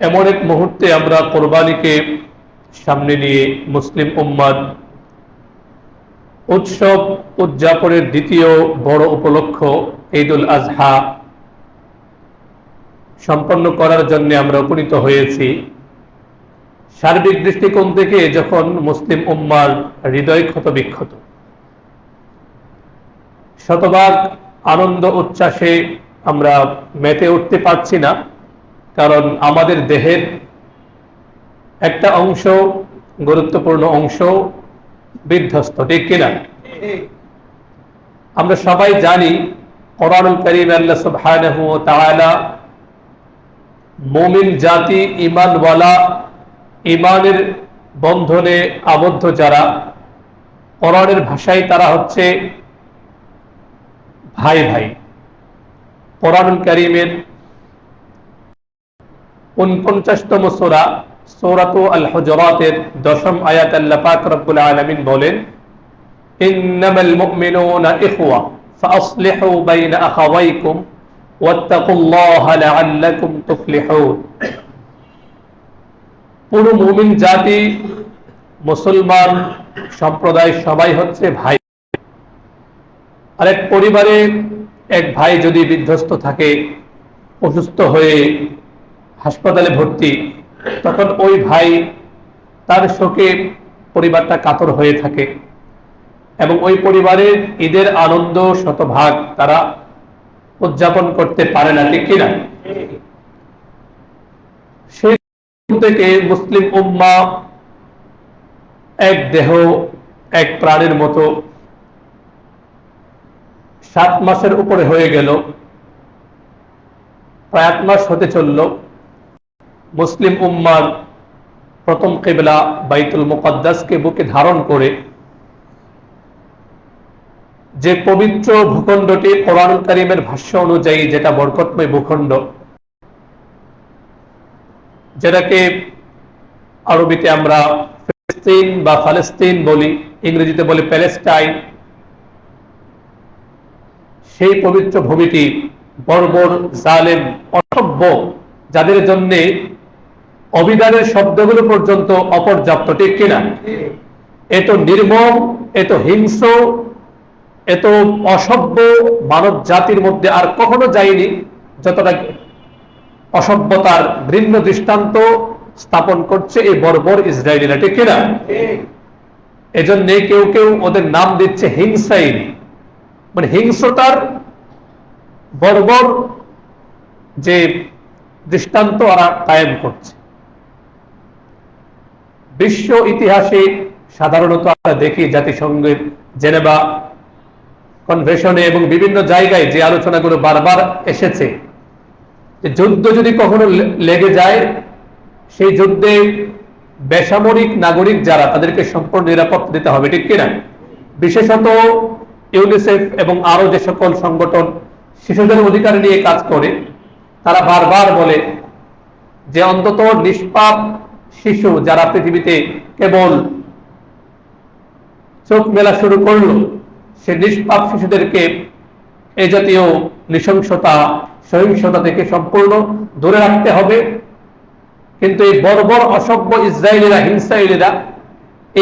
এমন এক মুহূর্তে আমরা কোরবানিকে সামনে নিয়ে মুসলিম উম্মাত উৎসব উদযাপনের দ্বিতীয় বড় উপলক্ষ ঈদুল আজহা সম্পন্ন করার জন্য আমরা উপনীত হয়েছি। সার্বিক দৃষ্টিকোণ থেকে যখন মুসলিম উম্মার হৃদয় ক্ষত বিক্ষত, শতভাগ আনন্দ উচ্ছ্বাসে আমরা মেতে উঠতে পারছি না, কারণ আমাদের দেহের একটা অংশ, গুরুত্বপূর্ণ অংশ বিধ্বস্ত, ঠিক কিনা? আমরা সবাই জানি কোরআনুল কারীম আল্লাহ সুবহানাহু ওয়া তাআলা মুমিন জাতি, ঈমানওয়ালা, ঈমানের বন্ধনে আবদ্ধ যারা, কোরআনের ভাষায় তারা হচ্ছে ভাই ভাই। কোরআনুল কারীমের ৪৯তম সূরা সূরাতুল আল হুজুরাতের ১০ম আয়াত আল্লাহ পাক রব্বুল আলামিন বলেন, ইন্নামাল মুমিনুনা ইখওয়া ফাসলিহু বাইনা আখাওয়াইকুম ওয়াত্তাকুল্লাহা লাআল্লাকুম তুফলিহুন। পুরো মুমিন জাতি, মুসলমান সম্প্রদায় সবাই হচ্ছে ভাই। আরেক পরিবারে এক ভাই যদি বিধ্বস্ত থাকে, অসুস্থ হয়ে হাসপাতালে ভর্তি, তখন ওই ভাই, তার শোকে পরিবারটা কাতর হয়ে থাকে এবং ওই পরিবারের ঈদের আনন্দ শতভাগ তারা উদযাপন করতে পারে না, ঠিক কিনা? সেই থেকে মুসলিম উম্মাহ এক দেহ, এক প্রাণের মতো 7 মাসের উপরে হয়ে গেল, প্রায় 8 মাস হতে চলল। মুসলিম উম্মার প্রথম কিবলা বাইতুল মুকাদ্দাসকে বুকে ধারণ করে যে পবিত্র ভূখণ্ডটি কোরআনুল কারীমের ভাষ্য অনুযায়ী যেটা বরকতময় ভূখণ্ড, যেটাকে আরবিতে আমরা ফিলিস্তিন বা ফালেস্তিন বলি, ইংরেজিতে বলি প্যালেস্টাইন, সেই পবিত্র ভূমিটি বর্বর, জালেম, অসভ্য, যাদের জন্য অভিধানের শব্দগুলো পর্যন্ত অপর্যাপ্ত, ঠিক কিনা? এত নির্মম, এত হিংস্র, এত অসভ্য মানব জাতির মধ্যে আর কখনো যায়নি যতটা অসভ্যতার ঘৃণ্য দৃষ্টান্ত স্থাপন করছে এই বর্বর ইসরায়েলিরা, ঠিক কিনা? এজন্য কেউ কেউ ওদের নাম দিচ্ছে হিংসাইন, মানে হিংস্রতার বর্বর যে দৃষ্টান্ত ওরা কায়েম করছে। বিশ্ব ইতিহাসে সাধারণত আমরা দেখি জাতিসংঘের জেনেভা কনভেনশনে এবং বিভিন্ন জায়গায় যে আলোচনাগুলো বারবার এসেছে, যে যুদ্ধ যদি কখনো লেগে যায়, সেই যুদ্ধে বেসামরিক নাগরিক যারা, তাদেরকে সম্পূর্ণ নিরাপত্তা দিতে হবে, ঠিক কিনা? বিশেষত ইউনিসেফ এবং আরো যে সকল সংগঠন শিশুদের অধিকার নিয়ে কাজ করে, তারা বারবার বলে যে অন্তত নিষ্পাপ শিশু যারা পৃথিবীতে কেবল চোখ মেলা শুরু করলো, সে নিষ্পাপ শিশুদেরকে এ জাতীয় নৃশংসতা, সহিংসতা থেকে সম্পূর্ণ দূরে রাখতে হবে। কিন্তু এই বর্বর অসভ্য ইসরায়েলিরা, হিংসাইলিরা,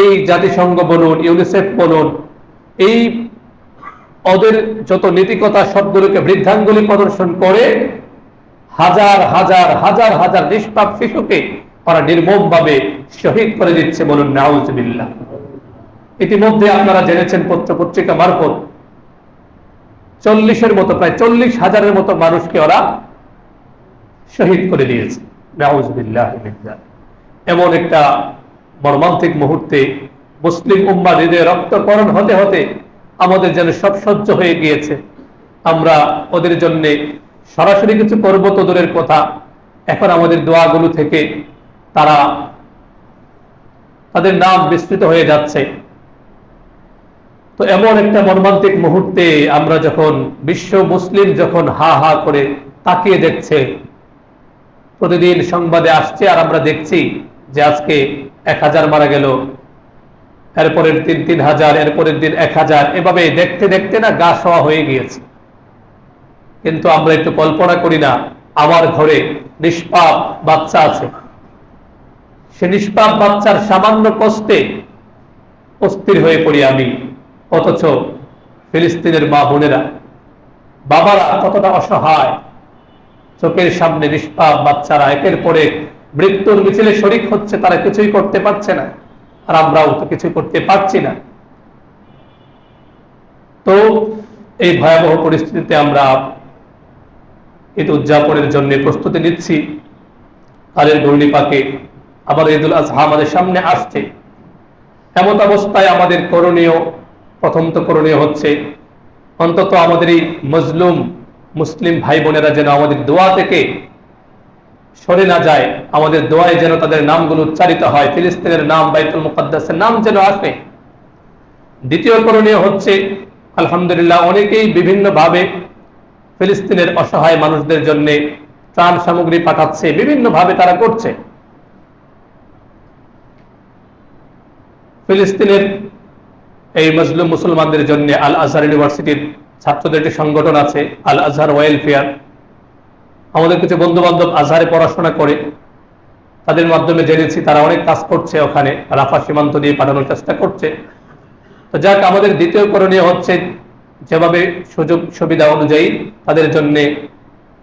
এই জাতিসংঘ বলুন, ইউনিসেফ বলুন, এই ওদের যত নীতিকথা সবগুলোকে বৃদ্ধাঙ্গুলি প্রদর্শন করে হাজার হাজার হাজার হাজার নিষ্পাপ শিশুকে ওরা নির্মম ভাবে শহীদ করে দিচ্ছে, বলুন নাউজুবিল্লাহ। ইতিমধ্যে আপনারা জেনেছেন পত্র পত্রিকা মারফত 40-এর মতো, প্রায় 40,000-এর মতো মানুষকে ওরা শহীদ করে দিয়েছে, নাউজুবিল্লাহ। এমন একটা মর্মান্তিক মুহূর্তে মুসলিম উম্মাহ হৃদয়ে রক্তকরণ হতে হতে আমাদের যেন সব সহ্য হয়ে গিয়েছে। আমরা ওদের জন্য সরাসরি কিছু করব তো দূরের কথা, এখন আমাদের দোয়াগুলো থেকে তাদের নাম বিস্তৃত হয়ে যাচ্ছে। তো এমন একটা মর্মান্তিক মুহূর্তে আমরা যখন, বিশ্ব মুসলিম যখন হা হা করে তাকিয়ে দেখছে, প্রতিদিন সংবাদে আসছে আর আমরা দেখছি যে আজকে 1000 মারা গেল, এরপরের দিন 3000, এরপরের দিন 1000, এভাবে দেখতে দেখতে না গা শোয়া হয়ে গিয়েছে। কিন্তু আমরা একটু কল্পনা করি না আমার ঘরে নিষ্পাপ বাচ্চা আছে, সে নিষ্পাপ বাচ্চার সামান্য কষ্টে অস্থির হয়ে পড়ি আমি। অথচ ফিলিস্তিনের মা বোনেরা, বাবারা কতটা অসহায়, চোখের সামনে নিষ্পাপ বাচ্চারা একের পর এক মৃত্যুর মিছিলে শরিক হচ্ছে, তারা কিছুই করতে পারছে না, আর আমরাও তো কিছু করতে পারছি না। তো এই ভয়াবহ পরিস্থিতিতে আমরা ঈদ উদযাপনের জন্য প্রস্তুতি নিচ্ছি। কালের ঘূর্ণিপাকে আবার ঈদুল আজহা আমাদের সামনে আসছে। এমন অবস্থায় আমাদের করণীয়, প্রথম তো করণীয় হচ্ছে অন্তত আমাদের এই মজলুম মুসলিম ভাই বোনেরা যেন আমাদের দোয়া থেকে সরে না যায়, আমাদের দোয়ায় যেন তাদের নামগুলো উচ্চারিত হয়, ফিলিস্তিনের নাম, বাইতুল মুকাদ্দাসের নাম যেন আসে। দ্বিতীয় করণীয় হচ্ছে, আলহামদুলিল্লাহ অনেকেই বিভিন্নভাবে ফিলিস্তিনের অসহায় মানুষদের জন্য ত্রাণ সামগ্রী পাঠাচ্ছে, বিভিন্নভাবে তারা করছে। ফিলিস্তিনের এই মজলুম মুসলমানদের জন্য আল আজহার ইউনিভার্সিটির ছাত্রদের একটি সংগঠন আছে, আল আজহার ওয়েলফেয়ার। আমাদের কিছু বন্ধু বান্ধব আজহারে পড়াশোনা করে, তাদের মাধ্যমে জেনেছি তারা অনেক কাজ করছে, ওখানে রাফা সীমান্ত দিয়ে পাঠানোর চেষ্টা করছে। তো যাক, আমাদের দ্বিতীয় করণীয় হচ্ছে যেভাবে সুযোগ সুবিধা অনুযায়ী তাদের জন্য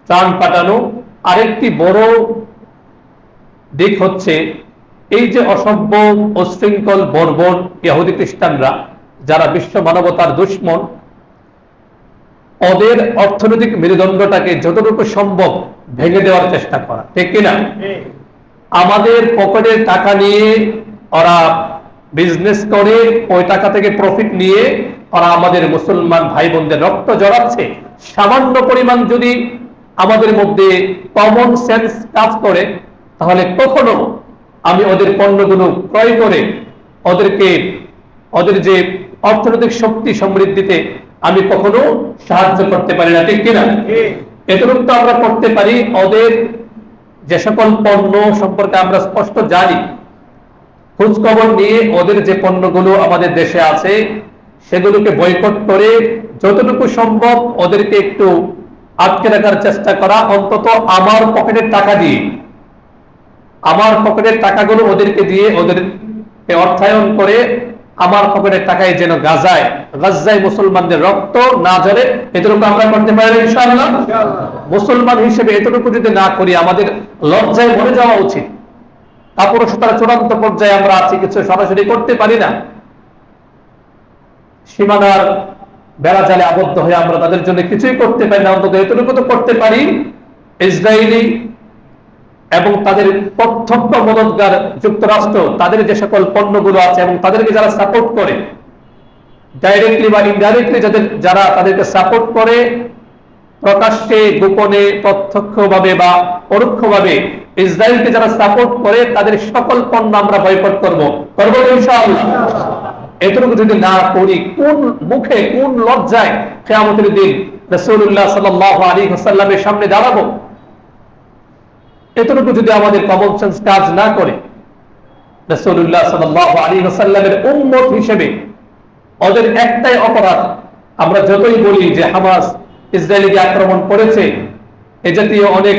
ত্রাণ পাঠানো। আরেকটি বড় দিক হচ্ছে এই যে অসভ্য অশৃঙ্খল বর্বর ইহুদি খ্রিস্টানরা, যারা বিশ্ব মানবতার দুশ্মন, ওদের অর্থনৈতিক মেরুদণ্ডটাকে যতটুকু সম্ভব ভেঙে দেওয়ার চেষ্টা করা, ঠিক কিনা? আমাদের পকেটের টাকা নিয়ে ওরা বিজনেস করে, ওই টাকা থেকে প্রফিট নিয়ে ওরা আমাদের মুসলমান ভাই বোনদের রক্ত জড়াচ্ছে। সামান্য পরিমাণ যদি আমাদের মধ্যে কমন সেন্স কাজ করে, তাহলে কখনো আমি ওদের পণ্যগুলো ক্রয় করে ওদের যে অর্থনৈতিক শক্তি সমৃদ্ধিতে আমি কখনো সাহায্য করতে পারি না, ঠিক কিনা? এতটুকু তো আমরা করতে পারি, ওদের যে সকল পণ্য সম্পর্কে আমরা স্পষ্ট জানি, খোঁজ খবর নিয়ে ওদের যে পণ্যগুলো আমাদের দেশে আছে সেগুলোকে বয়কট করে যতটুকু সম্ভব ওদেরকে একটু আটকে রাখার চেষ্টা করা। অন্তত আমার পকেটের টাকা দিয়ে, আমার পকেটের টাকাগুলো ওদেরকে দিয়ে, ওদেরকে অর্থায়ন করে আমার পকেটের টাকায় যেন গাজায় মুসলমানদের রক্ত না ঝরে, এতটুকু আমরা করতে পারি ইনশাআল্লাহ। মুসলমান হিসেবে এতটুকু যদি না করি, আমাদের লজ্জায় মরে যাওয়া উচিত। কাপুরুষতার চূড়ান্ত পর্যায়ে আমরা আছি, কিছু সরাসরি করতে পারি না, সীমানার বেড়া জালে আবদ্ধ হয়ে আমরা তাদের জন্য কিছুই করতে পারি না। অন্তত এতটুকু তো করতে পারি, ইসরায়েলি এবং তাদের প্রত্যক্ষ মদতগার যুক্তরাষ্ট্র, তাদের যে সকল পণ্যগুলো আছে এবং তাদেরকে যারা সাপোর্ট করে, ডাইরেক্টলি বা ইনডাইরেক্টলি যারা তাদেরকে সাপোর্ট করে, প্রকাশ্যে গোপনে প্রত্যক্ষভাবে বা পরোক্ষভাবে ইসরায়েলকে যারা সাপোর্ট করে, তাদের সকল পণ্য আমরা বয়কট করব ইনশাআল্লাহ। এতটুকু যদি না করি, কোন মুখে, কোন লজ্জায় কিয়ামতের দিন রাসূলুল্লাহ সাল্লাল্লাহু আলাইহি ওয়াসাল্লামের সামনে দাঁড়াবো? এতটুকু যদি আমাদের কমন সেন্স কাজ না করে, রাসূলুল্লাহ সাল্লাল্লাহু আলাইহি ওয়াসাল্লামের উম্মত হিসেবে ওদের একটাই অপরাধ, আমরা যতই বলি যে হামাস ইসরায়েলকে আক্রমণ করেছে, এ জাতীয় অনেক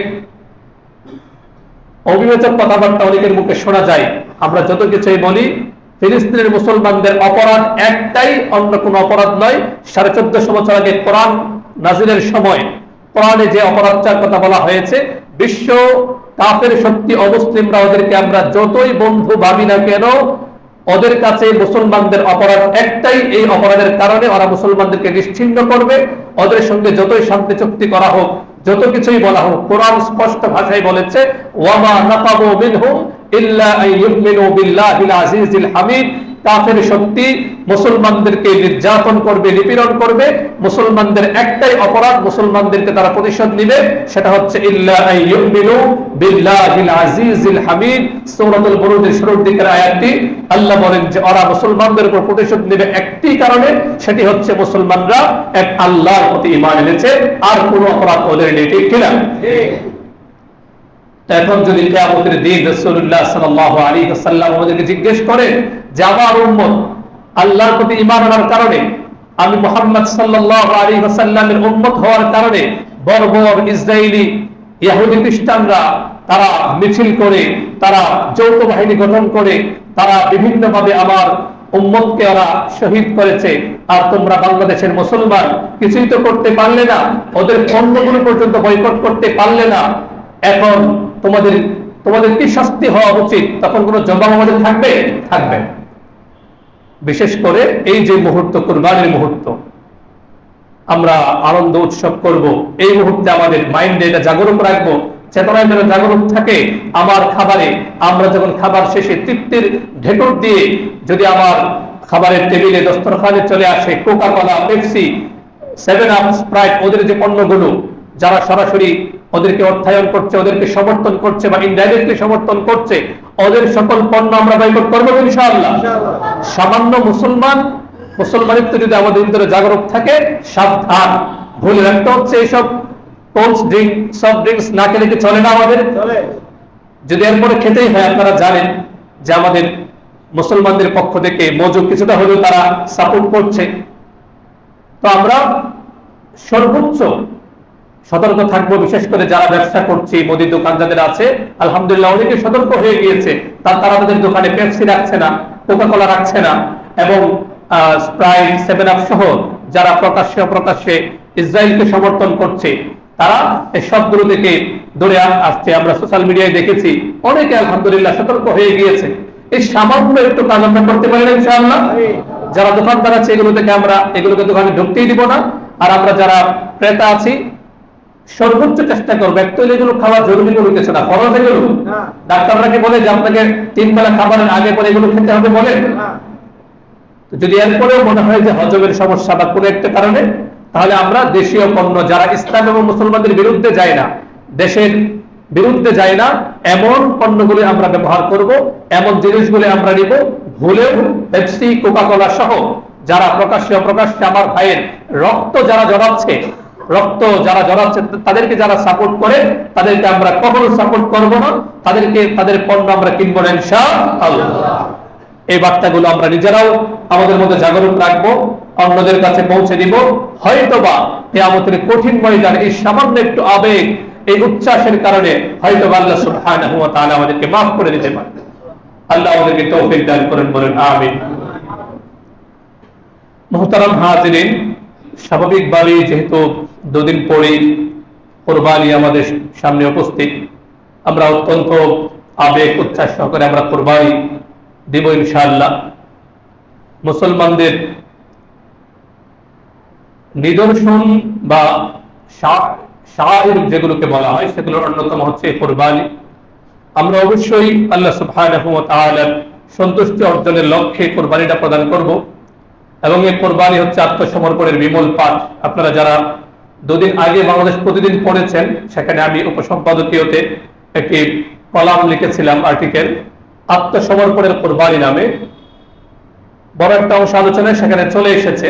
অবিবেচক কথাবার্তা অনেকের মুখে শোনা যায়, আমরা যত কিছুই বলি, ফিলিস্তিনের মুসলমানদের অপরাধ একটাই, অন্য কোনো অপরাধ নয়। 1450 বছর আগে কোরআন নাজিলের সময় কোরআনে যে অপরাধটার কথা বলা হয়েছে, বিশ্ব কাফের শক্তি অমুসলিমরা, ওদেরকে আমরা যতই বন্ধু ভাবি না কেন, ওদের কাছে মুসলমানদের অপরাধ একটাই। এই অপরাধের কারণে ওরা মুসলমানদেরকে নিশ্চিহ্ন করবে। ওদের সঙ্গে যতই শান্তি চুক্তি করা হোক, যত কিছুই বলা হোক, কোরআন স্পষ্ট ভাষায় বলেছে, ওয়ামা নাকাবু মিনহুম ইল্লা আন ইউমিনু বিল্লাহিল আজিজিল হামিদ। কাফের শক্তি মুসলমানদেরকে নির্যাতন করবে, নিপীড়ন করবে। মুসলমানদের একটাই অপরাধ, মুসলমানদেরকে তারা প্রতিশোধ নিবে, সেটা হচ্ছে ইল্লা আন ইউমিনু বিল্লাহিল আজিজিল হামিদ। সূরাতুল বুরুজের শুরুর দিকের আয়াতটি আল্লাহ বলেন যে ওরা মুসলমানদের উপর প্রতিশোধ নেবে একটি কারণে, সেটি হচ্ছে মুসলমানরা এক আল্লাহর প্রতি ঈমান এনেছে, আর কোনো অপরাধ ওদের নেই, ঠিক কিনা? এখন যদি কিয়ামতের দিন রাসূলুল্লাহ সাল্লাল্লাহু আলাইহি ওয়াসাল্লাম আমাদেরকে জিজ্ঞেস করে যে আমার উম্মত আল্লাহর প্রতি ঈমান আনার কারণে, আমি মুহাম্মদ সাল্লাল্লাহু আলাইহি ওয়াসাল্লামের উম্মত হওয়ার কারণে বর্বর ইসরায়েলি ইহুদি খ্রিস্টানরা তারা মিছিল করে, তারা যৌথ বাহিনী গঠন করে, তারা বিভিন্নভাবে আমার উম্মতকে ওরা শহীদ করেছে। আর তোমরা বাংলাদেশের মুসলমান কিছুই তো করতে পারলে না, ওদের পণ্যগুলো পর্যন্ত বয়কট করতে পারলে না। এখন তোমাদের কি শাস্তি হওয়া উচিত? তখন কোনো জবাব আমাদের থাকবে? থাকবে। বিশেষ করে এই যে মুহূর্ত, কুরবানির মুহূর্ত, আমরা আনন্দ উৎসব করব, এই মুহূর্তে আমাদের মাইন্ডে এটা জাগরুক রাখবো, চেতনায় যেন জাগরুক থাকে। আমার খাবারে আমরা যখন খাবার শেষে তৃপ্তির ঢেকুর দিয়ে যদি আমার খাবারের টেবিলে দস্তরখানে চলে আসে Coca Cola, Pepsi, 7 up, Sprite, ওদের যে পণ্যগুলো যারা সরাসরি ওদেরকে অর্থায়ন করছে, ওদেরকে সমর্থন করছে বা ইনডাইরেক্টলি সমর্থন করছে, ওদের সকল পণ্য আমরা বয়কট করবো ইনশাআল্লাহ। সামান্য মুসলমানিত্ব যদি আমাদের ভিতরে জাগরুক থাকে, সাবধান, ভুলে রাখতে হচ্ছে এইসব কোল্ড ড্রিঙ্ক, সফট ড্রিঙ্কস না খেলে কি চলে না আমাদের? যদি এরপরে খেতেই হয়, আপনারা জানেন যে আমাদের মুসলমানদের পক্ষ থেকে মজুর কিছুটা হলেও তারা সাপোর্ট করছে। তো আমরা সর্বোচ্চ সতর্ক থাকবো, বিশেষ করে যারা ব্যবসা করছি, মুদির দোকান যাদের আছে, আলহামদুলিল্লাহ অনেকে সতর্ক হয়ে গিয়েছে। তারা তাদের দোকানে পেপসি রাখছে না, কোকা কোলা রাখছে না, এবং স্প্রাইট, 7 আপ সহ যারা প্রকাশ্যে ইসরায়েলকে সমর্থন করছে, তারা এই সবগুলো থেকে দূরে আসছে। আমরা সোশ্যাল মিডিয়ায় দেখেছি অনেকে আলহামদুলিল্লাহ সতর্ক হয়ে গিয়েছে। এই সামান্য একটু কাজ আমরা করতে পারি না ইনশাআল্লাহ। যারা দোকানদার আছে এগুলো থেকে আমরা এগুলোকে দোকানে ঢুকতেই দিব না। আর আমরা যারা ক্রেতা আছি সর্বোচ্চ চেষ্টা করবো। একচুয়ালি এগুলো খাওয়া জরুরি কোনো কিছু না, ফরজ এগুলো। ডাক্তাররা কি বলে যে আপনাকে 3 বেলা খাবারের আগে পরে এগুলো খেতে হবে বলে? যদি এরপরেও মনে হয় যে হজমের সমস্যা বা কোনো একটা কারণে, তাহলে আমরা দেশীয় পণ্য, যারা ইসলাম এবং মুসলমানদের বিরুদ্ধে যায় না, দেশের বিরুদ্ধে যায় না, এমন পণ্যগুলি আমরা ব্যবহার করব, এমন জিনিসগুলি আমরা নিব। ভুলেও পেপসি, কোকা কোলা সহ যারা প্রকাশ্যে আমার ভাইয়ের রক্ত যারা জড়াচ্ছে তাদেরকে যারা সাপোর্ট করে, তাদেরকে আমরা কখনো সাপোর্ট করব না, তাদের পণ্য আমরা কিনবো না ইনশাআল্লাহ। এই বার্তাগুলো আমরা নিজেরাও আমাদের মধ্যে জাগরুক রাখবো, অন্যদের কাছে পৌঁছে দিব। হয়তোবা কিয়ামতের কঠিন ময়দানে এই সামান্য একটু আবেগ, এই উচ্ছ্বাসের কারণে হয়তো আল্লাহ সুবহানাহু ওয়া তাআলা আমাদেরকে মাফ করে দিতে পারে। আল্লাহ আমাদেরকে তৌফিক দান করেন, বলেন আমিন। মুহতারাম হাজিরিন, স্বাভাবিকভাবেই যেহেতু 2 দিন পরেই কুরবানি আমাদের সামনে উপস্থিত, আমরা অত্যন্ত আবেগ উচ্ছ্বাস সহকারে আমরা কুরবানি দিব ইনশাআল্লাহ। মুসলমানদের নিদর্শন বা শাআইর যেগুলোকে বলা হয়, সেগুলোর অন্যতম হচ্ছে কুরবানি। আমরা অবশ্যই আল্লাহ সুবহানাহু ওয়া তাআলার সন্তুষ্টি অর্জনের লক্ষ্যে কুরবানিটা প্রদান করব, এবং এই কুরবানি হচ্ছে আত্মসমর্পণের বিমল পাঠ। আপনারা যারা 2 দিন আগে বাংলাদেশ প্রতিদিন পড়েছেন, সেখানে আমি উপসম্পাদকীয়তে একটি কলাম লিখেছিলাম, আর্টিকেল, আত্মসমর্পণের কুরবানি নামে। বড় একটা অংশ আলোচনায় সেখানে চলে এসেছে,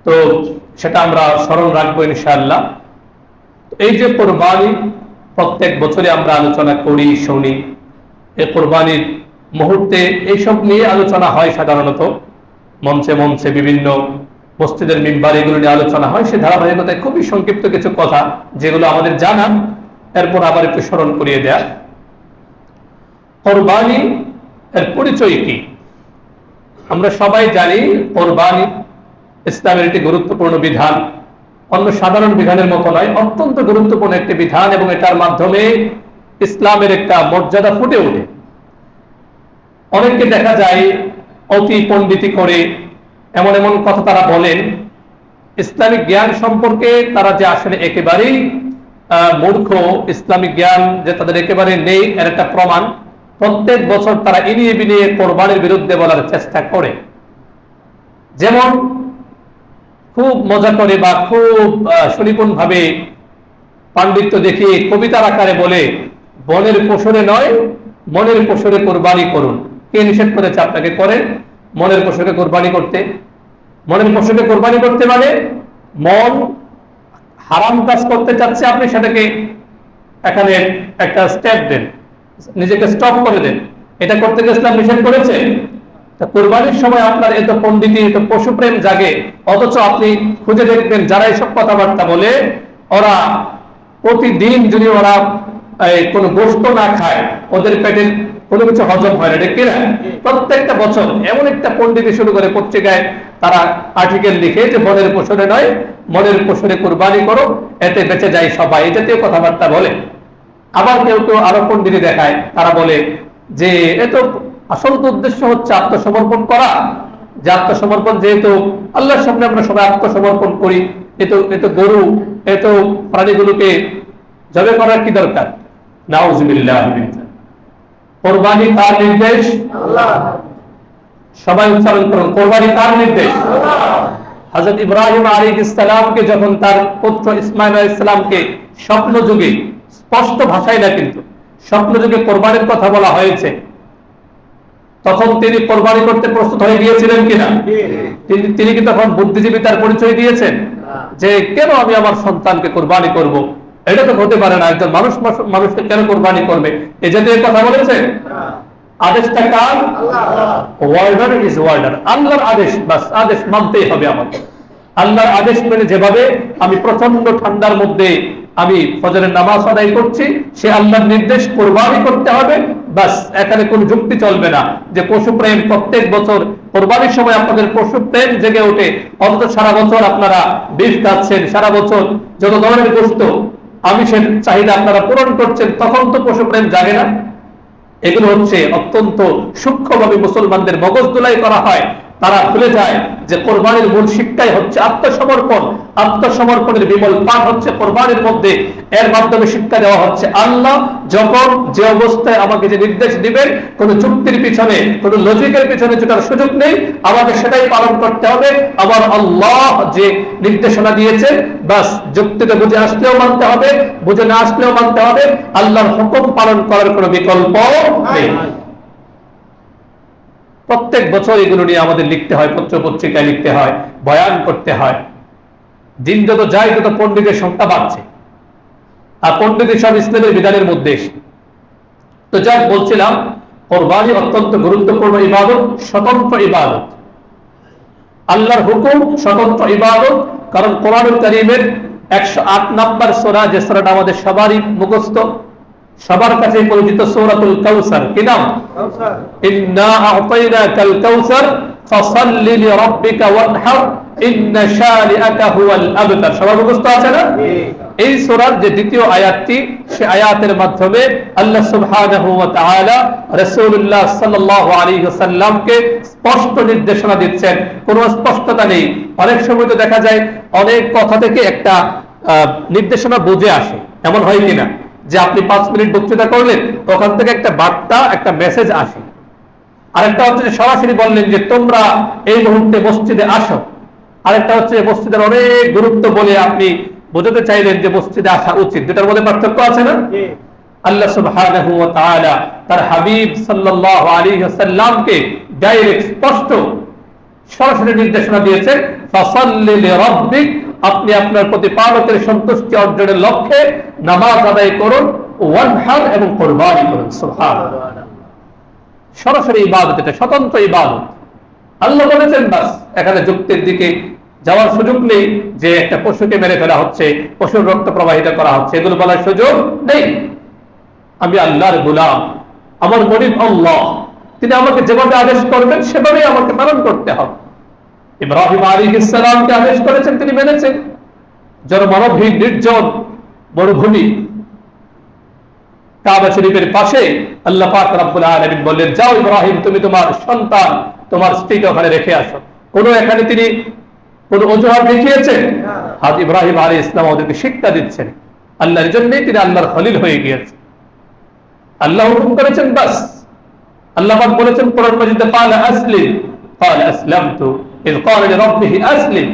তো সেটা আমরা স্মরণ রাখবো ইনশাআল্লাহ। এই যে কুরবানি, প্রত্যেক বছরে আমরা আলোচনা করি, শুনি। এই কুরবানির মুহূর্তে এইসব নিয়ে আলোচনা হয় সাধারণত, মঞ্চে বিভিন্ন মসজিদের মিম্বার এগুলো নিয়ে আলোচনা হয়। সে ধারাবাহিকতায় খুবই সংক্ষিপ্ত কিছু কথা যেগুলো আমাদের জানা, এরপর আবার একটু স্মরণ করিয়ে দেয়া। কুরবানি এর পরিচয় কি? আমরা সবাই জানি কুরবানি ইসলামের একটি গুরুত্বপূর্ণ বিধান, অন্য সাধারণ বিধানের মতো নয়, অত্যন্ত গুরুত্বপূর্ণ একটি বিধান, এবং এটার মাধ্যমে ইসলামের একটা মর্যাদা ফুটে ওঠে। অনেককে দেখা যায় অতি পণ্ডিতি করে এমন এমন কথা তারা বলেন, ইসলামিক জ্ঞান সম্পর্কে তারা যে আসলে একেবারেই মূর্খ, ইসলামিক জ্ঞান যে তাদের একেবারে নেই, এর একটা প্রমাণ প্রত্যেক বছর তারা ইনিয়ে বিনিয়ে কোরবানির বিরুদ্ধে বলার চেষ্টা করে। যেমন খুব মজা করে বা খুব সুনিপুণ ভাবে পাণ্ডিত্য দেখিয়ে কবিতার আকারে বলে, বনের পশুরে নয় মনের পশুরে কোরবানি করুন। কে নিষেধ করেছে আপনাকে? করেন মনের পশুকে কোরবানি করতে। মনের পশুকে কোরবানি করতে মানে মন হারাম কাজ করতে চাচ্ছে, আপনি সেটাকে এখানে একটা স্টেপ দেন, নিজেকে স্টপ করে দেন। এটা করতে গেলে ইসলাম নিষেধ করেছে। কোরবানির সময় আপনার এত পণ্ডিতি, এত পশুপ্রেম জাগে, অথচ আপনি খুঁজে দেখবেন যারা এসব কথাবার্তা বলে ওরা প্রতিদিন যদি ওরা কোনো গোশত না খায়, ওদের পেটে কোনো কিছু হজম হয় না, ঠিক কিনা? প্রত্যেকটা বছর এমন একটা পণ্ডিতে শুরু করে পত্রিকায় তারা আর্টিকেল লিখে যে বনের পশুরে নয়, মনের পশুরে কুরবানি করো, এতে বেঁচে যায় সবাই, এই জাতীয় কথাবার্তা বলে। আবার কেউ কেউ আরো পণ্ডিতে দেখায়, তারা বলে যে এত আসল উদ্দেশ্য হচ্ছে আত্মসমর্পণ করা, যে আত্মসমর্পণ যেহেতু আল্লাহর সামনে আমরা সবাই আত্মসমর্পণ করি, এত গরু এত প্রাণীগুলোকে জবে করার কি দরকার? নাউজুবিল্লাহ। কোরবানি কার নির্দেশ? আল্লাহ। সবাই উচ্চারণ করুন, কোরবানি কার নির্দেশ? হযরত ইব্রাহিম আলাইহিস সালামকে যখন তার পুত্র ইসমাঈল আলাইহিস সালামকে স্বপ্ন যুগে, স্পষ্ট ভাষায় না কিন্তু স্বপ্ন যুগে কোরবানির কথা বলা হয়েছে, তখন তিনি কোরবানি করতে প্রস্তুত হয়ে গিয়েছিলেন কিনা? তিনি কি তখন বুদ্ধিজীবী তার পরিচয় দিয়েছেন যে কেন আমি আমার সন্তানকে কোরবানি করব? এটা তো হতে পারে না, একজন মানুষকে কেন কোরবানি করবে? এই জাতীয় কথা বলেছেন? আদেশটা কার? ওয়ার্ডার ইজ ওয়ার্ডার, আল্লাহর আদেশ, বাস আদেশ মানতেই হবে আমাকে। আল্লাহর আদেশ মেনে যেভাবে আমি প্রচন্ড ঠান্ডার মধ্যে আমি ফজরের নামাজ আদায় করছি, সে আল্লাহর নির্দেশ কোরবানি করতে হবে, বাস। এখানে কোন যুক্তি চলবে না যে পশু প্রেম, প্রত্যেক বছর কোরবানির সময় আপনাদের পশু প্রেম জেগে ওঠে, অথচ সারা বছর আপনারা বিফ খাচ্ছেন, সারা বছর যত ধরনের গোশত আমিষের চাহিদা আপনারা পূরণ করছেন, তখন তো পশু প্রেম জাগে না। এগুলো হচ্ছে অত্যন্ত সূক্ষ্মভাবে মুসলমানদের মগজ ধোলাই করা হয়। তারা ভুলে যায় যে কোরবানির মূল শিক্ষাই হচ্ছে আত্মসমর্পণ। আত্মসমর্পণের বিমল পাঠ হচ্ছে কোরবানির মধ্যে। এর মাধ্যমে শিক্ষা দেওয়া হচ্ছে আল্লাহ যখন যে অবস্থায় আমাকে যে নির্দেশ দিবেন, কোন যুক্তির পিছনে, কোন লজিকের পিছনে যেটার সুযোগ নেই, আমাকে সেটাই পালন করতে হবে। আবার আল্লাহ যে নির্দেশনা দিয়েছে, বাস যুক্তিতে বুঝে আসলেও মানতে হবে, বুঝে না আসলেও মানতে হবে। আল্লাহর হুকুম পালন করার কোনো বিকল্প নেই। প্রত্যেক বছর এগুলো নিয়ে আমাদের লিখতে হয়, পত্র পত্রিকায় লিখতে হয়, বয়ান করতে হয়। দিন যত যায় তত পণ্ডিতের সংখ্যা বাড়ছে, আর পণ্ডিতের সব ইসলামের বিধানের মধ্যে এসে। তো যাই বলছিলাম, কোরবানি অত্যন্ত গুরুত্বপূর্ণ ইবাদত, স্বতন্ত্র ইবাদত, আল্লাহর হুকুম, স্বতন্ত্র ইবাদত। কারণ কোরআনুল কারীমের 108 নম্বর সূরা, যে সূরাটা আমাদের সবারই মুখস্থ, সবার কাছে পরিচিত, সূরাতুল কাউসার। কি নাম? কাউসার। ইন্না আ'তাইনাকাল কাউসার ফাসাল্লি লিরাব্বিকা ওয়ানহার ইন্না শানিআকা হুয়াল আবতার। সবার মুখস্থ আছে না? এই সূরার যে দ্বিতীয় আয়াতটি, সেই আয়াতের মাধ্যমে আল্লাহ সুবহানাহু ওয়া তাআলা রাসূলুল্লাহ সাল্লাল্লাহু আলাইহি ওয়াসাল্লামকে স্পষ্ট নির্দেশনা দিচ্ছেন। কোনো স্পষ্টতা নেই। অনেক সময় তো দেখা যায় অনেক কথা থেকে একটা নির্দেশনা বুঝে আসে, এমন হয় কিনা? যে আপনি 5 মিনিট বক্তৃতা করলেন, ওখান থেকে একটা বার্তা, একটা মেসেজ আসে। আরেকটা হচ্ছে যে সরাসরি বললেন যে তোমরা এই মুহূর্তে মসজিদে আসো। আরেকটা হচ্ছে মসজিদের অনেক গুরুত্ব বলে আপনি বোঝাতে চাইলেন যে মসজিদে আসা উচিত। দুটার মধ্যে পার্থক্য আছে না? আল্লাহ সুবহানাহু ওয়া তাআলা তার হাবিব সাল্লাল্লাহু আলাইহি ওয়াসাল্লামকে ডাইরেক্ট, স্পষ্ট, সরাসরি নির্দেশনা দিয়েছেন, ফাসাল্লি লিরাব্বিক, আপনি আপনার প্রতিপালকের সন্তুষ্টি অর্জনের লক্ষ্যে নামাজ আদায় করুন, ওয়ানহার, এবং কুরবানি করুন। সুবহানাল্লাহ। সরাসরি ইবাদত, এটা স্বতন্ত্র ইবাদত। আল্লাহ বলেছেন, বাস। এখানে যুক্তির দিকে যাওয়ার সুযোগ নেই যে একটা পশুকে মেরে ফেলা হচ্ছে, পশুর রক্ত প্রবাহিত করা হচ্ছে, এগুলো বলার সুযোগ নেই। আমি আল্লাহর গোলাম, আমার মনিব আল্লাহ, তিনি আমাকে যেভাবে আদেশ করবেন সেভাবেই আমাকে পালন করতে হবে। ইব্রাহিম আলাইহিস সালামকে আদেশ করেছেন, তিনি মেনেছেন। জনমানবহীন নির্জন মরুভূমি, কাবা শরীফের পাশে আল্লাহ পাক রব্বুল আলামিন বললেন, যাও ইব্রাহিম, তুমি তোমার সন্তান, তোমার স্ত্রীকে ওখানে রেখে আসো। এখানে তিনি কোন অজুহাত দেখিয়েছেন? হাজ ইব্রাহিম আলাইহিস সালাম ওদেরকে শিক্ষা দিচ্ছেন। আল্লাহর জন্যই তিনি আল্লাহর খলিল হয়ে গিয়েছেন। আল্লাহ হুকুম করেছেন, বাস। আল্লাহ পাক বলেছেন কোরআন মাজিদে, ক্বালা আসলিম, ক্বালা আসলামতু ইয ক্বালা লিরাব্বিহি আসলিম।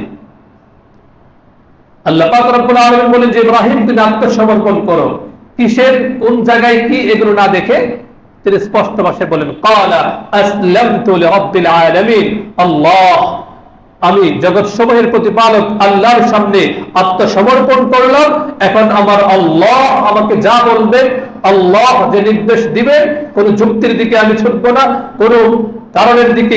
আল্লাহ পাক রব্বুল আলামিন বলেন যে ইব্রাহিম, তুমি আত্মসমর্পণ করো। কিসের, কোন জায়গায় কি, এগুলো না দেখে তিনি স্পষ্ট ভাষায় বলেন, ক্বালা আসলামতু লিরাব্বিল আলামিন, আল্লাহ, আমি জগৎ সমূহের প্রতিপালক আল্লাহর সামনে আত্মসমর্পণ করলাম। এখন আমার আল্লাহ আমাকে যা বলবেন, আল্লাহ যে নির্দেশ দিবেন, কোন যুক্তির দিকে আমি ছুটবো না, কোন কারণের দিকে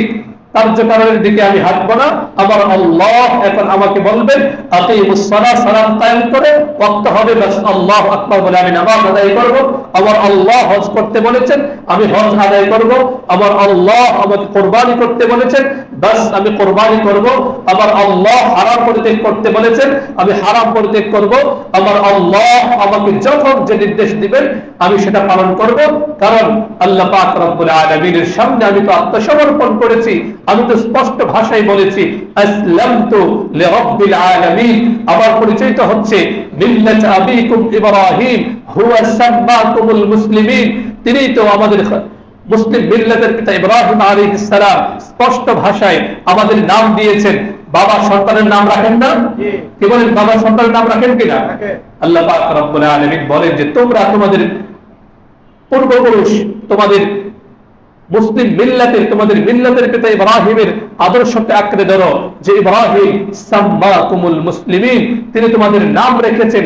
কার্যকারণের দিকে আমি হাঁটবো না। আমার আল্লাহ এখন আমাকে বলবেন আকিমুস সালাহ, সালাত কায়েম করে ওয়াক্ত হবে, বাস আল্লাহু আকবার বলে আমি নামাজ আদায় করব। আমার আল্লাহ হজ করতে বলেছেন, আমি হজ আদায় করব। আমার আল্লাহ আমাকে কোরবানি করতে বলেছেন, বাস আমি কোরবানি করব। আমার আল্লাহ হারাম পরিত্যাগ করতে বলেছেন, আমি হারাম পরিত্যাগ করব। আমার আল্লাহ আমাকে যখন যে নির্দেশ দিবেন আমি সেটা পালন করব। কারণ আল্লাহ পাক রব্বুল আলামিনের সামনে আমি তো আত্মসমর্পণ করেছি। আমি তো স্পষ্ট ভাষায় বলেছি আসলামতু লিরাব্বিল আলামিন। আমার পরিচয় তো হচ্ছে মিল্লাত আবিকুম ইব্রাহিম হুয়া সাম্মাকুমুল মুসলিমিন। তিনি তো আমাদের মুসলিম মিল্লাতের পিতা ইব্রাহিম আলাইহিস সালাম স্পষ্ট ভাষায় আমাদের নাম দিয়েছেন। বাবা সন্তানের নাম রাখেন না? কি বলেন, বাবা সন্তানের নাম রাখেন কিনা? আল্লাহ পাক রব্বুল আলামিন বলেন যে তোমরা তোমাদের পূর্বপুরুষ, তোমাদের মুসলিম মিল্লাতের, তোমাদের মিল্লাতের পিতা ইব্রাহিমের আদর্শকে আঁকড়ে ধরো যে ইব্রাহিম সাম্মাকুমুল মুসলিমিন, তিনি তোমাদের নাম রেখেছেন,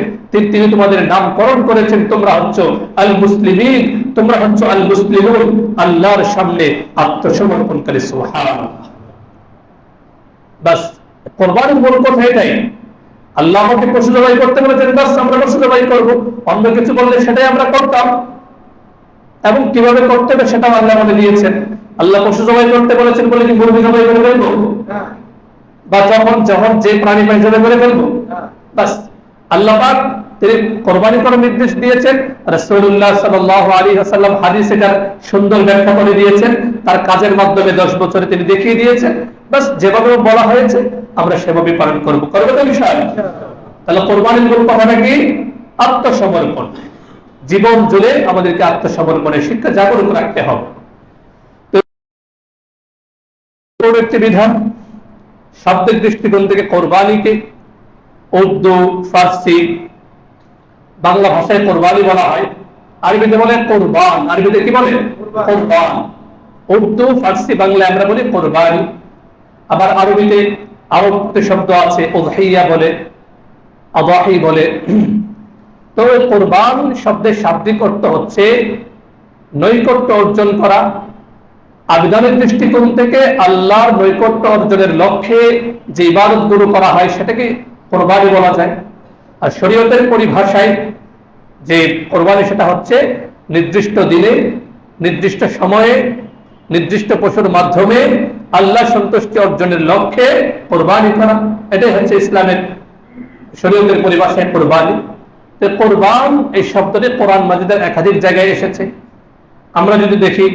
তিনি তোমাদের নামকরণ করেছেন, তোমরা হচ্ছো আল মুসলিমিন, তোমরা হচ্ছো আল মুসলিমুন, আল্লাহর সামনে আত্মসমর্পণকারী। সুবহানাল্লাহ। বাস কোরবানির মূল কথা এটাই। আল্লাহ আমাকে পশু জবাই করতে বলেছেন, বাস আমরা পশু জবাই করবো। অন্য কিছু বললে সেটাই আমরা করতাম, এবং কিভাবে করতে হবে সেটাও আল্লাহ বলে দিয়েছেন। আল্লাহ পশু জবাই করতে বলেছেন বলে কি মুরগি জবাই করে ফেলবো, বা যখন যখন যে প্রাণী পাই জবাই করে ফেলবো? বাস আল্লাহ পাক তিনি কোরবানি করার নির্দেশ দিয়েছেন। রাসূলুল্লাহ সাল্লাল্লাহু আলাইহি ওয়াসাল্লাম হাদিস এটার সুন্দর ব্যাখ্যা করে দিয়েছেন, তার কাজের মাধ্যমে 10 বছরে তিনি দেখিয়ে দিয়েছেন। বাস যেভাবে বলা হয়েছে আমরা সেভাবে পালন করবো। করবো তো ইনশাআল্লাহ? তাহলে কোরবানির মূল কথাটা কি? আত্মসমর্পণ। জীবন জুড়ে আমাদেরকে আত্মসমর্পণের শিক্ষা জাগরণ রাখতে হবে। একটি বিধান শব্দের দৃষ্টিকোণ থেকে কোরবানিকে উর্দু, ফার্সি, বাংলা ভাষায় কোরবানি বলা হয়, আরবিতে বলে কোরবান। আরবিতে কি বলে? কোরবান। উর্দু, ফার্সি, বাংলা আমরা বলি কোরবানি। আবার আরবিতে আরো শব্দ আছে, উযহিয়া বলে, আযাহি বলে। তো কোরবান শব্দের শাব্দিক অর্থ হচ্ছে নৈকট্য অর্জন করা। আবিধানিক দৃষ্টিকোণ থেকে আল্লাহর নৈকট্য অর্জনের লক্ষ্যে যে ইবাদতগুলো করা হয় সেটাকে কোরবানি বলা যায়। আর শরীয়তের পরিভাষায় যে কোরবানি সেটা হচ্ছে নির্দিষ্ট দিনে, নির্দিষ্ট সময়ে, নির্দিষ্ট পশুর মাধ্যমে আল্লাহ সন্তুষ্টি অর্জনের লক্ষ্যে কোরবানি করা। এটাই হচ্ছে ইসলামের শরীয়তের পরিভাষায় কোরবানি। কোরবান এই শব্দটি কোরআন মাজিদের একাধিক জায়গায় এসেছে। আমরা যদি দেখি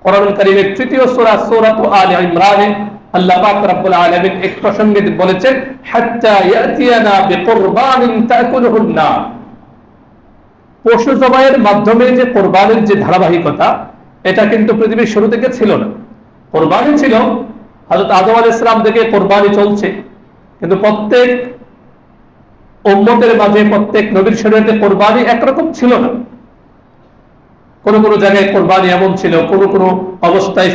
কোরআনুল কারীমের 3য় সূরা সূরা আলে ইমরানে আল্লাহ পাক রব্বুল আলামিন এক প্রসঙ্গে বলেছেন হাত্তা ইয়াতিয়ানা বিকুরবানিন তাকুলুহুন নার। পশু জবাইয়ের মাধ্যমে যে কোরবানির যে ধারাবাহিকতা, এটা কিন্তু পৃথিবীর শুরু থেকে ছিল না। কোরবানি ছিল হযরত আদম আলাইহিস সালাম থেকে কোরবানি চলছে, কিন্তু প্রত্যেক উম্মতের মাঝে, প্রত্যেক নবীর শরীয়তে কোরবানি একরকম ছিল না। কোন কোন জায়গায় কোরবানি এমন ছিল, কোন কোন অবস্থায়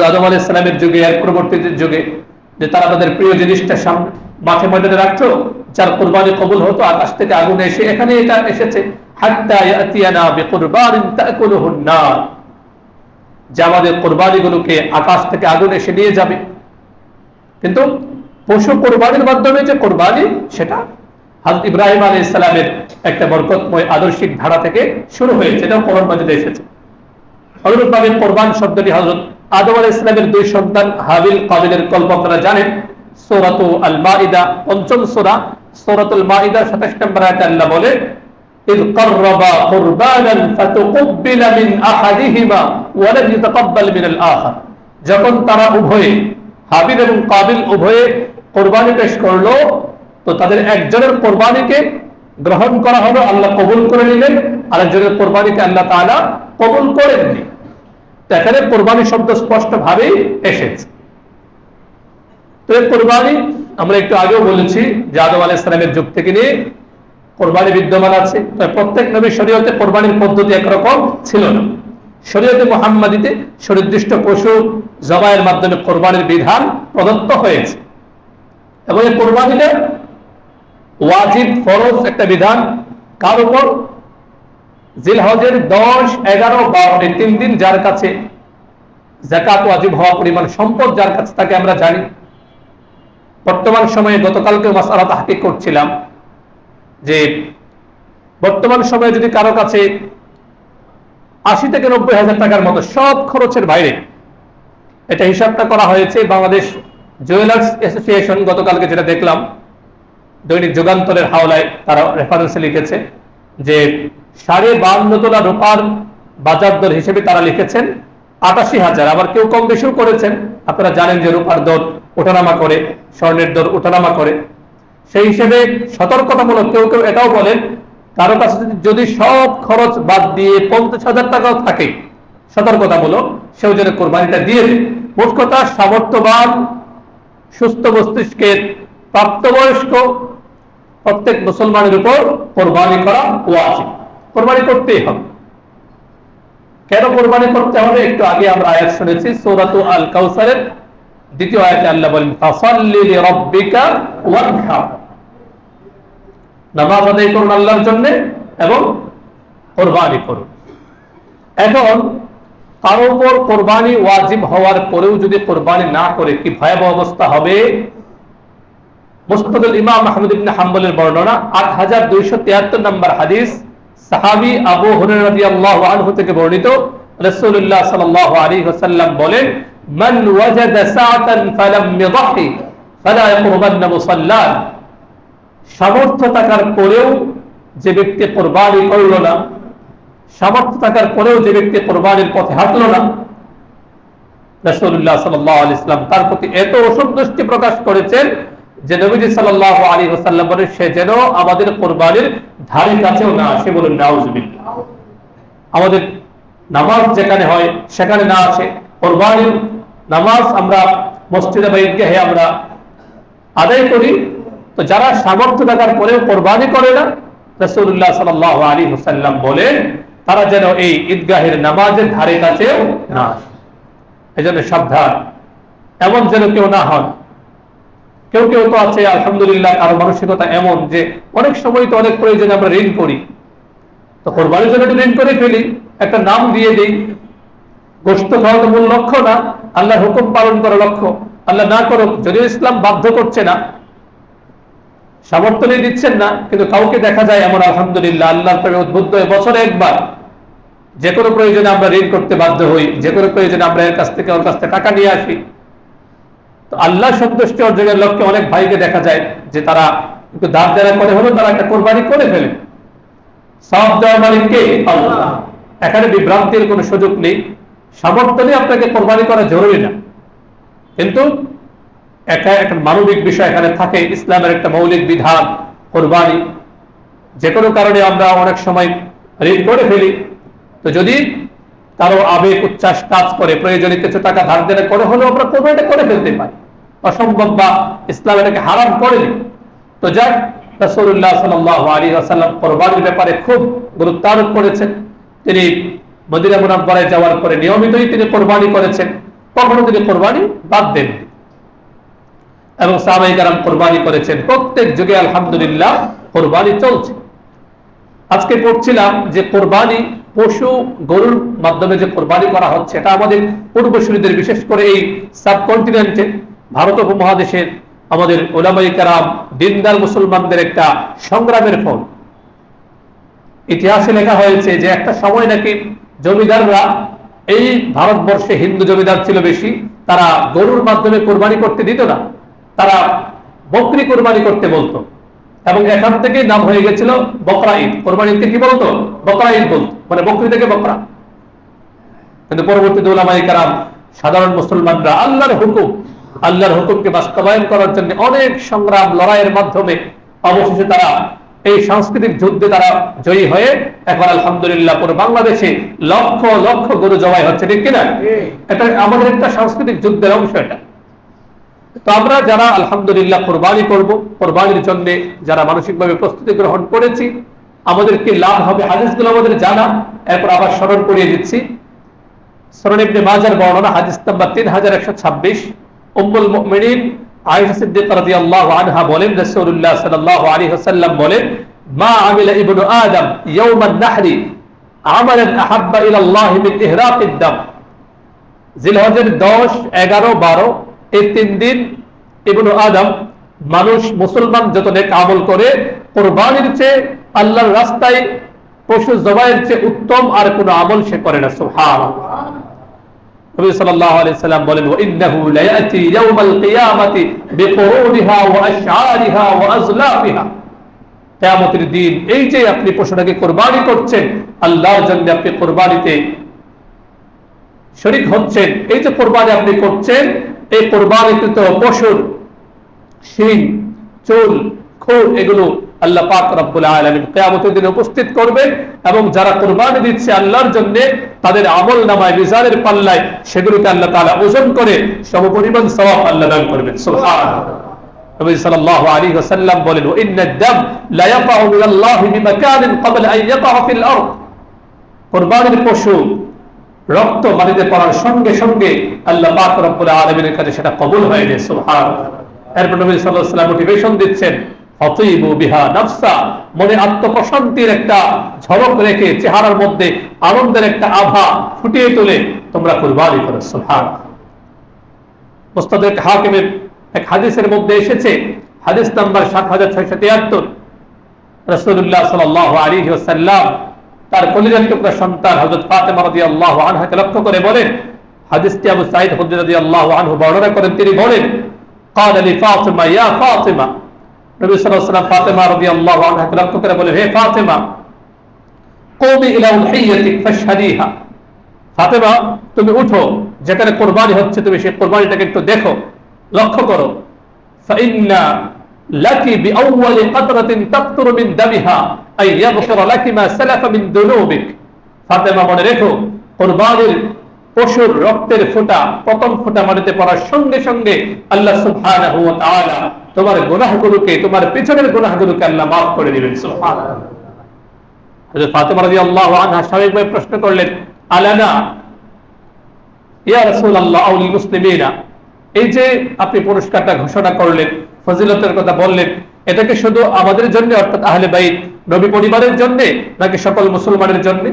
আদম আলাইহিস সালামের যুগে আর পরবর্তী যুগে, যে তারা তাদের প্রিয় জিনিসটা সামনে মাঠে ময়দানে রাখতো, যার কোরবানি কবুল হতো, আকাশ থেকে আগুন এসে, এখানে এটা এসেছে হাত্তা ইয়াতিয়ানা বিকুরবানিন তাকুলুহুন নার, যে আমাদের কোরবানিগুলোকে আকাশ থেকে আগুন এসে নিয়ে যাবে। কিন্তু পশু কোরবানির মাধ্যমে যে কোরবানি, সেটা হযরত ইব্রাহিম আলাইহিস সালামের একটা বরকতময় আদর্শিক ধারা থেকে শুরু হয়েছে, এটা কোরআন মাজিদে এসেছে। অনুরূপভাবে কোরবান শব্দটি হযরত আদম আলাইহিস সালামের 2 সন্তান হাবিল কাবিলের গল্প আপনারা জানেন। সূরাতুল আল মাইদা, 5ম সূরা, সূরাতুল মাইদা 27 নম্বর আয়াতে আল্লাহ বলে ইয ক্বাররাবা কুরবানান ফাতুকব্বিলা মিন আহাদিহিমা ওয়া লাম ইতাকাব্বাল মিনাল আখার। যখন তারা উভয়ে, হাবিল এবং কাবিল উভয়ে কোরবানি পেশ করলো, তো তাদের একজনের কোরবানিকে গ্রহণ করা হলো, আল্লাহ কবুল করে নিলেন, আরেকজনের কোরবানিকে আল্লাহ তাআলা কবুল করেননি। এখানে কোরবানি শব্দ স্পষ্ট ভাবেই এসেছে। তো এই কোরবানি আমরা একটু আগেও বলেছি যে আদম আলাইহিস সালামের যুগ থেকে নিয়ে কোরবানি বিদ্যমান আছে। প্রত্যেক নবীর শরীয়তে কোরবানির পদ্ধতি একরকম ছিল না। শরীয়তে মুহাম্মাদিতে সুনির্দিষ্ট পশু জবাইয়ের মাধ্যমে কোরবানির বিধান প্রদত্ত হয়েছে, এবং এই কোরবানিটা ওয়াজিব, ফরজ একটা বিধান। কার উপর? জিলহজের 10, 11, 12 এই 3 দিন যার কাছে যাকাত ওয়াজিব হওয়া পরিমাণ সম্পদ যার কাছে থাকে আমরা জানি। বর্তমান সময়ে গতকালকে মাসআলা তাহকিক করছিলাম যে বর্তমান সময়ে যদি কারো কাছে 80 থেকে 90 হাজার টাকার মতো সব খরচের বাইরে, এটা হিসাবটা করা হয়েছে বাংলাদেশ জুয়েলার্স অ্যাসোসিয়েশন, গতকালকে যেটা দেখলাম দৈনিক যুগান্তরের হাওলায় তারা রেফারেন্সে লিখেছে যে 52.5 তোলা রূপার বাজার দর হিসেবে তারা লিখেছেন 88,000। আবার কেউ কম বেশিও করেছেন, আপনারা জানেন যে রূপার দর ওঠানামা করে, স্বর্ণের দর ওঠানামা করে। সেই হিসেবে সতর্কতামূলক কেউ কেউ এটাও বলেন কারো কাছে যদি সব খরচ বাদ দিয়ে 50,000 টাকাও থাকে, সতর্কতামূলক সেও যেন কোরবানিটা দিয়ে দেয়। মোট কথা সামর্থ্যবান সুস্থ মস্তিষ্কের প্রাপ্তবয়স্ক প্রত্যেক মুসলমানের উপর কোরবানি করা ওয়াজিব, কোরবানি করতেই হবে। কেন কোরবানি করতে হবে? একটু আগে আমরা আয়াত শুনেছি সূরাতু আল কাউসারের 2য় আয়াতে আল্লাহ বলেন ফাসাল্লি লিরাব্বিকা ওয়ানহার, নামাজ আদায় করুন আল্লাহর জন্য এবং কোরবানি করুন। এখন কারো উপর কোরবানি ওয়াজিব হওয়ার পরেও যদি কোরবানি না করে কি ভয়াবহ অবস্থা হবে? মুসনাদুল ইমাম আহমদ ইবনে হাম্বলের বর্ণনা 8273 নম্বর হাদিস, সাহাবী আবু হুরায়রা রাদিয়াল্লাহু আনহু থেকে বর্ণিত, রাসূলুল্লাহ সাল্লাল্লাহু আলাইহি ওয়াসাল্লাম বলেন মান ওয়াজাদা সাআতান ফালাম ইয়াদহি ফালা ইয়াকরবান্না মুসাল্লান, সামর্থ্য থাকার পরেও যে ব্যক্তি কোরবানি করল না, সামর্থ্য থাকার পরেও যে ব্যক্তি কোরবানির পথে হাঁটল না, রাসূলুল্লাহ সাল্লাল্লাহু আলাইহি ওয়াসাল্লাম তার প্রতি এত অসন্তুষ্টি প্রকাশ করেছেন যে নবীজি সাল্লাল্লাহু আলাইহি ওয়াসাল্লাম বলেন সে যেন আমাদের কোরবানির ধারে কাছেও না আসে। বলুন নাউজুবিল্লাহ। আমাদের নামাজ যেখানে হয় সেখানে না আসে, কোরবানির নামাজ আমরা মসজিদে বা ঈদগাহে আমরা আদায় করি, তো যারা সামর্থ্য থাকার পরেও কোরবানি করে না, রাসূলুল্লাহ সাল্লাল্লাহু আলাইহি ওয়াসাল্লাম বলেন তারা যেন এই ঈদগাহের নামাজের ধারে কাছেও না আসে। এজন্য সাবধান, এমন যেন কেউ না হন। কেউ কেউ তো আছে আলহামদুলিল্লাহ কারো মানসিকতা এমন যে অনেক সময় তো অনেক প্রয়োজনে আমরা ঋণ করি, তো কোরবানির জন্য ঋণ করে ফেলি, একটা নাম দিয়ে দিই। গোশত খাওয়া তো মূল লক্ষ্য না, আল্লাহর হুকুম পালন করা লক্ষ্য। আল্লাহ না করুক, যদিও ইসলাম বাধ্য করছে না, সামর্থ্য নিয়ে দিচ্ছেন না, কিন্তু কাউকে দেখা যায় এমন আলহামদুলিল্লাহ আল্লাহর প্রেমে উদ্বুদ্ধ হয়ে বছরে একবার যে কোনো প্রয়োজনে আমরা ঋণ করতে বাধ্য হই, যে কোনো প্রয়োজনে আমরা এর কাছ থেকে ওর কাছ থেকে টাকা নিয়ে আসি। তো আল্লাহ সন্তুষ্টি অর্জনের লক্ষ্যে অনেক ভাইকে দেখা যায় যে তারা একটু দাঁত দেনা করে হলো তারা একটা কোরবানি করে ফেলে। সব দেওয়া মালিককে আল্লাহ, এখানে বিভ্রান্তির কোনো সুযোগ নেই। সামর্থ্য নিয়ে আপনাকে কোরবানি করা জরুরি না, কিন্তু একটা মানবিক বিষয় এখানে থাকে। ইসলামের একটা মৌলিক বিধান কোরবানি। যে কোনো কারণে আমরা অনেক সময় ঋণ করে ফেলি, তো যদি কারো আবেগ উচ্ছ্বাস কাজ করে প্রয়োজনে কিছু টাকা ধার দেনা করে হলেও আমরা কোরবানিটা করে ফেলতে পারি, অসম্ভব বা ইসলাম এটাকে হারাম করেনি। তো যাক, রাসূলুল্লাহ সাল্লাল্লাহু আলাইহি ওয়াসাল্লাম কোরবানির ব্যাপারে খুব গুরুত্ব আরোপ করেছেন। তিনি মদিনা মুনাওয়ারায় যাওয়ার পরে নিয়মিতই তিনি কোরবানি করেছেন, কখনো তিনি কোরবানি বাদ দেন এবং সাহাবায়ে কেরাম কোরবানি করেছেন। প্রত্যেক যুগে আলহামদুলিল্লাহ কোরবানি চলছে। আজকে পড়ছিলাম যে কোরবানি পশু গরুর মাধ্যমে যে কোরবানি করা হচ্ছে, এটা আমাদের পূর্বসূরীদের, বিশেষ করে এই সাবকন্টিনেন্টে ভারত উপমহাদেশের আমাদের উলামায়ে কেরাম দিনদার মুসলমানদের একটা সংগ্রামের ফল। ইতিহাসে লেখা হয়েছে যে একটা সময় নাকি জমিদাররা, এই ভারতবর্ষে হিন্দু জমিদার ছিল বেশি, তারা গরুর মাধ্যমে কোরবানি করতে দিত না, তারা বকরি কোরবানি করতে বলতো, এবং এখান থেকে নাম হয়ে গেছিল বকরা ঈদ। কোরবানি ঈদকে কি বলতো? বকরা ঈদ বলতো, মানে বকরি থেকে বকরা। কিন্তু পরবর্তীতে উলামায়ে কেরাম সাধারণ মুসলমানরা আল্লাহর হুকুমকে বাস্তবায়ন করার জন্য অনেক সংগ্রাম লড়াইয়ের মাধ্যমে অবশেষে তারা এই সাংস্কৃতিক যুদ্ধে তারা জয়ী হয়ে এখন আলহামদুলিল্লাহ পুরো বাংলাদেশে লক্ষ লক্ষ গরু জবাই হচ্ছে, ঠিক কিনা? এটা আমাদের একটা সাংস্কৃতিক যুদ্ধের অংশ এটা। তো আমরা যারা আলহামদুলিল্লাহ কোরবানি করব, কোরবানির জন্য যারা মানসিকভাবে প্রস্তুতি গ্রহণ করেছি, আমাদের কি লাভ হবে হাদিসগুলো আমাদের জানা। এরপর আবার স্মরণ করিয়ে দিচ্ছি। সুনান ইবনে মাজার বর্ণনা হাদিস নাম্বার 3126, উম্মুল মুমিনিন আয়েশা সিদ্দিকা রাদিয়াল্লাহু আনহা বলেন রাসূলুল্লাহ সাল্লাল্লাহু আলাইহি ওয়াসাল্লাম বলেন মা আমিলা ইবনু আদম ইয়াওমান নাহরি আমালান আহাব্বা ইলা আল্লাহ মিন ইহরাকিদ দাম। জিলহজের 10, 11, 12 এই 3 দিন ইবনু আদম মানুষ মুসলমান যত নেক আমল করে কুরবানির চেয়ে আল্লাহর রাস্তায় পশু জবাইয়ের চেয়ে উত্তম আর কোনো আমল সে করে না। সুবহানাল্লাহ। নবী সাল্লাল্লাহু আলাইহি সাল্লাম বলেন ওয়া ইন্নাহু লায়াতি ইয়াউমাল কিয়ামাতি বিকুরুনিহা ওয়া আশআরিহা ওয়া আজলাফিহা, কিয়ামতের দিন এই যে আপনি পশুটাকে কুরবানি করছেন, আল্লাহর জন্য আপনি কুরবানিতে শরীক হচ্ছেন, এই যে কুরবানি আপনি করছেন, এই কুরবানিকৃত পশুর শিং, চুল, খুর এগুলো আল্লাহ পাক রব্বুল আলামিন কিয়ামতের দিনে উপস্থিত করবেন এবং যারা কুরবানি দিচ্ছে আল্লাহর জন্য তাদের আমলনামায় মিজানের পাল্লায় সেগুলোকে আল্লাহ তাআলা ওজন করে সমপরিমাণ সওয়াব আল্লাহ দান করবেন। সুবহানাল্লাহ। নবী সাল্লাল্লাহু আলাইহি ওয়াসাল্লাম বলেন ওয়া ইন্নাদ দাম লা ইয়াকাউ মিনাল্লাহি বিমাকানিন ক্বাবলা আন ইয়াকাউ ফিল আরদ, কুরবানির পশু রক্ত মাটিতে পড়ার সঙ্গে সঙ্গে আল্লাহ পাক রব্বুল আলামিনের কাছে সেটা কবুল হয়ে যায়। সুবহানাল্লাহ। এরপর নবী সাল্লাল্লাহু আলাইহি ওয়াসাল্লাম মোটিভেশন দিচ্ছেন ফাতিবু বিহা নাফসা, মনে আত্মপ্রশান্তির একটা ঝলক রেখে চেহারার মধ্যে আনন্দের একটা আভা ফুটিয়ে তুলে তোমরা কুরবানি করো। সুবহানাল্লাহ। মুস্তাদরাক হাকিমের এক হাদিসের মধ্যে এসেছে, হাদিস নাম্বার 7673, রাসূলুল্লাহ সাল্লাল্লাহু আলাইহি ওয়াসাল্লাম তার কলিজার টুকরা সন্তান হযরত ফাতেমা রাদিয়াল্লাহু আনহাকে লক্ষ্য করে বলেন, হাদিসটি আবু সাঈদ খুদরী রাদিয়াল্লাহু আনহু বর্ণনা করেন, তিনি বলেন قال لفاطمه يا فاطمه, নবী সাল্লাল্লাহু আলাইহি ওয়াসাল্লাম ফাতেমা রাদিয়াল্লাহু আনহাকে লক্ষ্য করে বলেন, হে ফাতেমা قومي الى اضحيتك فاشهديها, ফাতেমা তুমি উঠো, যেখানে কুরবানি হচ্ছে তুমি সেই কুরবানিটাকে একটু দেখো, লক্ষ্য করো। فإن لك بأول قطرة تقطر من دمها أن يغفر لك ما سلف من ذنوبك, ফাতেমা মনে রেখো কুরবানির পশুর রক্তের ফোঁটা প্রথম ফোঁটা মাটিতে পড়ার সঙ্গে সঙ্গে আল্লাহ সুবহানাহু ওয়া তাআলা তোমার গুনাহগুলোকে, তোমার পিছনের গুনাহগুলোকে আল্লাহ মাফ করে দিবেন। সুবহানাল্লাহ। হযরত ফাতেমা রাদিয়াল্লাহু আনহা স্বাভাবিকভাবে প্রশ্ন করলেন, আলানা ইয়া রাসূলুল্লাহ আও লিল মুসলিমিনা, এই যে আপনি পুরস্কারটা ঘোষণা করলেন, ফজিলতের কথা বললেন, এটা কি শুধু আমাদের জন্য অর্থাৎ আহলে বাইত নবী পরিবারের জন্য নাকি সকল মুসলমানের জন্য?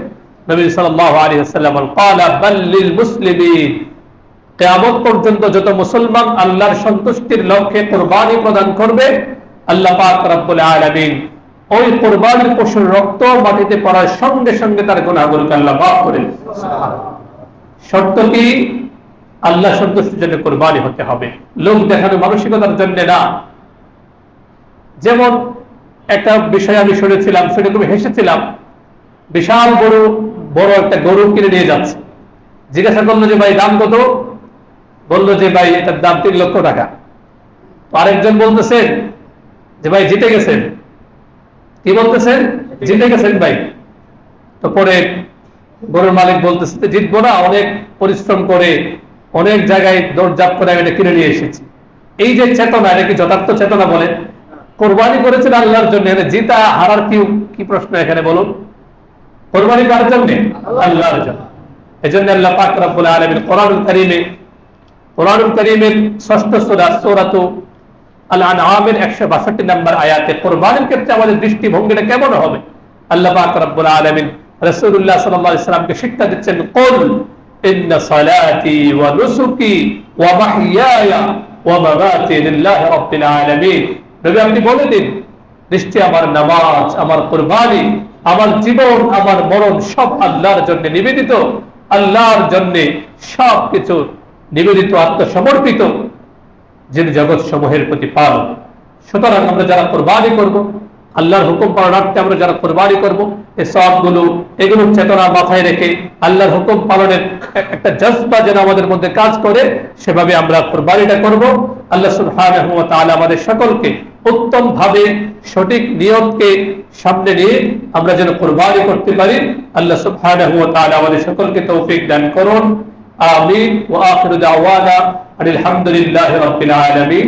নবী সাল্লাল্লাহু আলাইহি ওয়াসাল্লাম ক্বালা বাল লিল মুসলিমিন, কিয়ামত পর্যন্ত যত মুসলমান আল্লাহর সন্তুষ্টির লক্ষ্যে কুরবানি প্রদান করবে আল্লাহ পাক রব্বুল আলামিন ওই কুরবানির পশুর রক্ত মাটিতে পড়ার সঙ্গে সঙ্গে তার গুনাহগুলোকে আল্লাহ মাফ করে দেন। শর্ত কি? আল্লাহ সন্তুষ্টির জন্য কুরবানি হতে হবে, লোক দেখানো মানসিকতার জন্য না। যেমন একটা বিষয় আমি শুনেছিলাম, সেটা খুব হেসেছিলাম। বিশাল বড় একটা গরু কিনে নিয়ে যাচ্ছে, জিজ্ঞাসা করলো যে ভাই দাম কত? বললো যে ভাই এটার দাম 3 লক্ষ টাকা। আরেকজন বলতেছেন যে ভাই জিতে গেছেন। কি বলতেছেন? জিতে গেছেন ভাই। তো পরে গরুর মালিক বলতেছে জিতবো না, অনেক পরিশ্রম করে অনেক জায়গায় দৌড়ঝাঁপ করে আমি এটা কিনে নিয়ে এসেছি। এই যে চেতনা, এটা কি যথার্থ চেতনা? বলে কোরবানি করেছেন আল্লাহর জন্য, জিতা হারার কি প্রশ্ন এখানে বলুন? কোরবানি কার জন্য? আল্লাহর জন্য। এজন্য আল্লাহ পাক রব্বুল আলামিন কোরআনুল কারীমের 6ষ্ঠ সূরা সূরাতু আল আনআমের 162 নম্বর আয়াতে কোরবানির ক্ষেত্রে আমাদের দৃষ্টিভঙ্গিটা কেমন হবে আল্লাহ পাক রব্বুল আলামিন রাসূলুল্লাহ সাল্লাল্লাহু আলাইহি ওয়াসাল্লামকে শিক্ষা দিচ্ছেন, কুল ইন্না সালাতি ওয়া নুসুকি ওয়া মাহইয়ায়া ওয়া মামাতি লিল্লাহি রাব্বিল আলামিন। নবী আপনি বলে দিন, নিশ্চয় আমার নামাজ, আমার কুরবানি, আমার জীবন, আমার মরণ সব আল্লাহর জন্য নিবেদিত, আল্লাহর জন্য সবকিছু নিবেদিত, আত্মসমর্পিত, যিনি জগৎ সমূহের প্রতিপালক। সুতরাং আমরা যারা কুরবানি করব, আল্লাহর হুকুম পালনার্থে আমরা যারা কুরবানি করব, এই সবগুলো এগুলো চেতনা মাথায় রেখে আল্লাহর হুকুম পালনের একটা জজবা যেন আমাদের মধ্যে কাজ করে, সেভাবে আমরা কুরবানিটা করব। আল্লাহ সুবহানাহু ওয়া তাআলা আমাদের সকলকে উত্তম ভাবে সঠিক নিয়তকে সামনে নিয়ে আমরা যেন কুরবানি করতে পারি। আল্লাহ সুবহানাহু ওয়া তাআলা আমাদের সকলকে তৌফিক দান করুন। আমিন। ওয়া আখিরু দাওয়ানা আলহামদুলিল্লাহি রাব্বিল আলামিন।